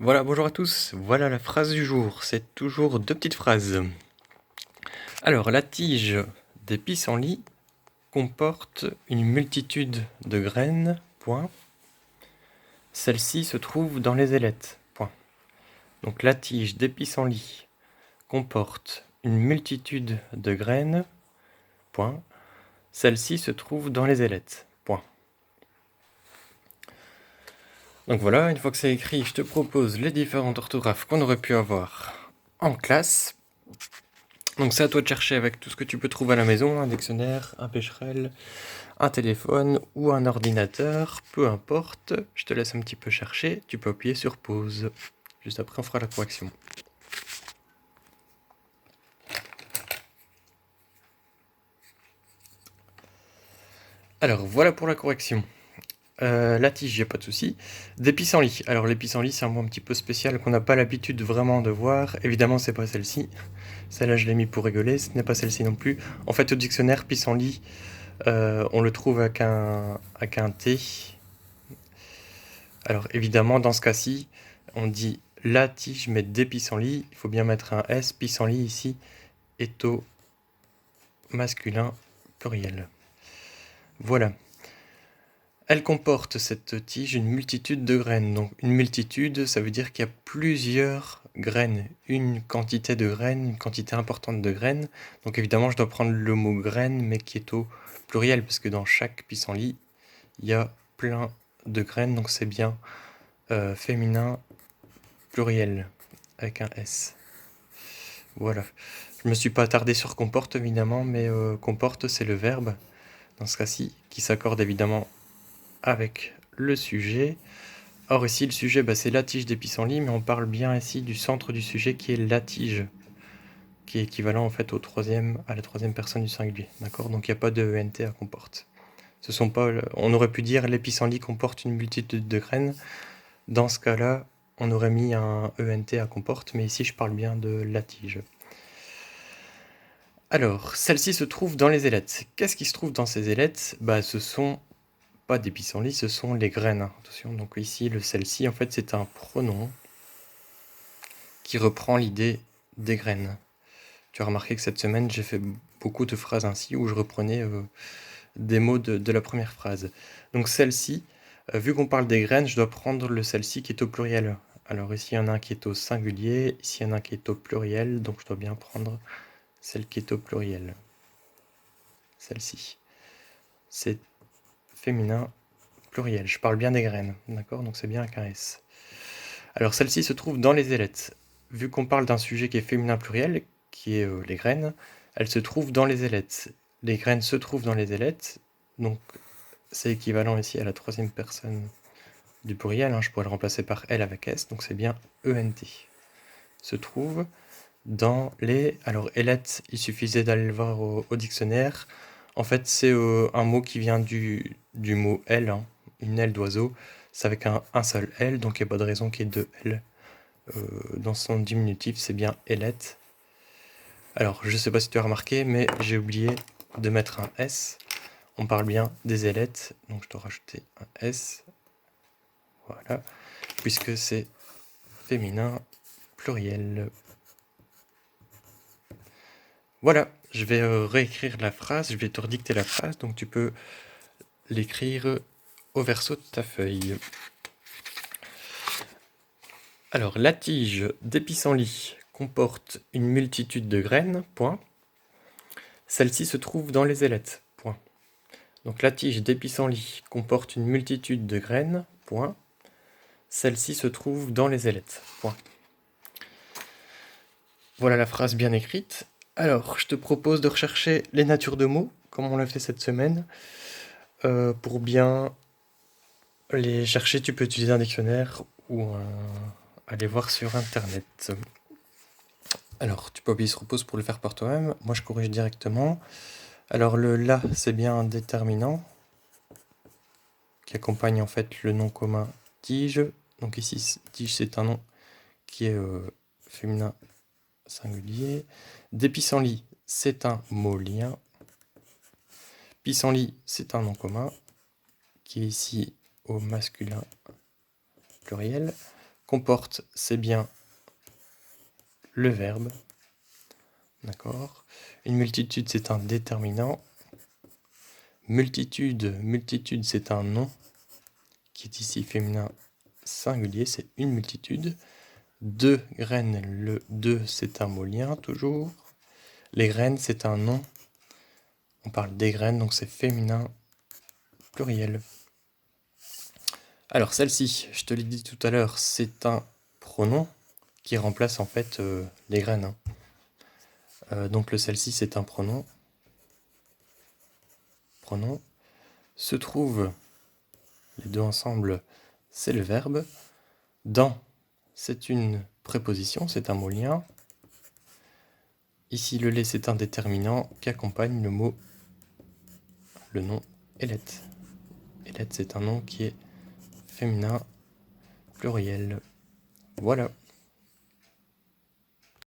Voilà, bonjour à tous. Voilà la phrase du jour. C'est toujours deux petites phrases. Alors, la tige des pissenlits comporte une multitude de graines. Point. Celle-ci se trouve dans les ailettes. Point. Donc, la tige des pissenlits comporte une multitude de graines. Point. Celle-ci se trouve dans les ailettes. Point. Donc voilà, une fois que c'est écrit, je te propose les différentes orthographes qu'on aurait pu avoir en classe. Donc c'est à toi de chercher avec tout ce que tu peux trouver à la maison, un dictionnaire, un Pécherel, un téléphone ou un ordinateur, peu importe. Je te laisse un petit peu chercher, tu peux appuyer sur pause. Juste après on fera la correction. Alors voilà pour la correction. La tige, y a pas de souci. Des pissenlits. Alors les pissenlits, c'est un mot un petit peu spécial qu'on n'a pas l'habitude vraiment de voir. Évidemment, c'est pas celle-ci. Celle-là, je l'ai mis pour rigoler. Ce n'est pas celle-ci non plus. En fait, au dictionnaire, pissenlit, on le trouve avec un T. Alors évidemment, dans ce cas-ci, on dit la tige, mais des pissenlits. Il faut bien mettre un S. Pissenlit ici est au masculin pluriel. Voilà. Elle comporte, cette tige, une multitude de graines. Donc une multitude, ça veut dire qu'il y a plusieurs graines. Une quantité de graines, une quantité importante de graines. Donc évidemment, je dois prendre le mot graine, mais qui est au pluriel, parce que dans chaque pissenlit, il y a plein de graines. Donc c'est bien féminin pluriel, avec un S. Voilà. Je me suis pas attardé sur comporte, évidemment, mais comporte, c'est le verbe, dans ce cas-ci, qui s'accorde évidemment avec le sujet. Or ici, le sujet, c'est la tige des pissenlits, mais on parle bien ici du centre du sujet qui est la tige, qui est équivalent en fait à la troisième personne du singulier. D'accord. Donc il n'y a pas de ENT à comporte. On aurait pu dire les pissenlits comportent une multitude de graines. Dans ce cas-là, on aurait mis un ENT à comporte, mais ici je parle bien de la tige. Alors, celle-ci se trouve dans les ailettes. Qu'est-ce qui se trouve dans ces ailettes? Ce sont pas des pissenlits, ce sont les graines. Attention, donc ici, le celle-ci, en fait, c'est un pronom qui reprend l'idée des graines. Tu as remarqué que cette semaine, j'ai fait beaucoup de phrases ainsi où je reprenais des mots de la première phrase. Donc celle-ci, vu qu'on parle des graines, je dois prendre le celle-ci qui est au pluriel. Alors ici, il y en a un qui est au singulier, ici, il y en a un qui est au pluriel, donc je dois bien prendre celle qui est au pluriel. Celle-ci. C'est féminin pluriel. Je parle bien des graines, d'accord? Donc c'est bien avec un S. Alors celle-ci se trouve dans les ailettes. Vu qu'on parle d'un sujet qui est féminin pluriel, qui est les graines, elle se trouve dans les ailettes. Les graines se trouvent dans les ailettes, donc c'est équivalent ici à la troisième personne du pluriel. Je pourrais le remplacer par elle avec S, donc c'est bien ENT. Se trouve dans les... Alors ailettes, il suffisait d'aller le voir au dictionnaire. En fait, c'est un mot qui vient du mot aile, une aile d'oiseau. C'est avec un seul L, donc il n'y a pas de raison qu'il y ait deux L. Dans son diminutif, c'est bien ailette. Alors, je ne sais pas si tu as remarqué, mais j'ai oublié de mettre un S. On parle bien des ailettes, donc je dois rajouter un S. Voilà, puisque c'est féminin pluriel. Voilà, je vais réécrire la phrase, je vais te redicter la phrase, donc tu peux l'écrire au verso de ta feuille. Alors, la tige des pissenlits comporte une multitude de graines, point. Celle-ci se trouve dans les ailettes, point. Donc la tige des pissenlits comporte une multitude de graines, point. Celle-ci se trouve dans les ailettes, point. Voilà la phrase bien écrite. Alors, je te propose de rechercher les natures de mots, comme on l'a fait cette semaine. Pour bien les chercher, tu peux utiliser un dictionnaire ou aller voir sur Internet. Alors, tu peux appuyer sur pause pour le faire par toi-même. Moi, je corrige directement. Alors, le là, c'est bien un déterminant qui accompagne en fait le nom commun tige. Donc ici, tige, c'est un nom qui est féminin singulier. Des pissenlits, c'est un mot lien. Pissenlit, c'est un nom commun qui est ici au masculin pluriel. Comporte, c'est bien le verbe. D'accord. Une multitude, c'est un déterminant. Multitude, c'est un nom qui est ici féminin singulier, c'est une multitude. Deux graines, le deux, c'est un mot lien toujours. Les graines, c'est un nom. On parle des graines, donc c'est féminin pluriel. Alors celle-ci, je te l'ai dit tout à l'heure, c'est un pronom qui remplace en fait les graines. Donc le celle-ci, c'est un pronom. Pronom. Se trouve, les deux ensemble, c'est le verbe. Dans, c'est une préposition, c'est un mot lien. Ici, le lait, c'est un déterminant qui accompagne le mot, le nom Elette. Elette, c'est un nom qui est féminin pluriel. Voilà.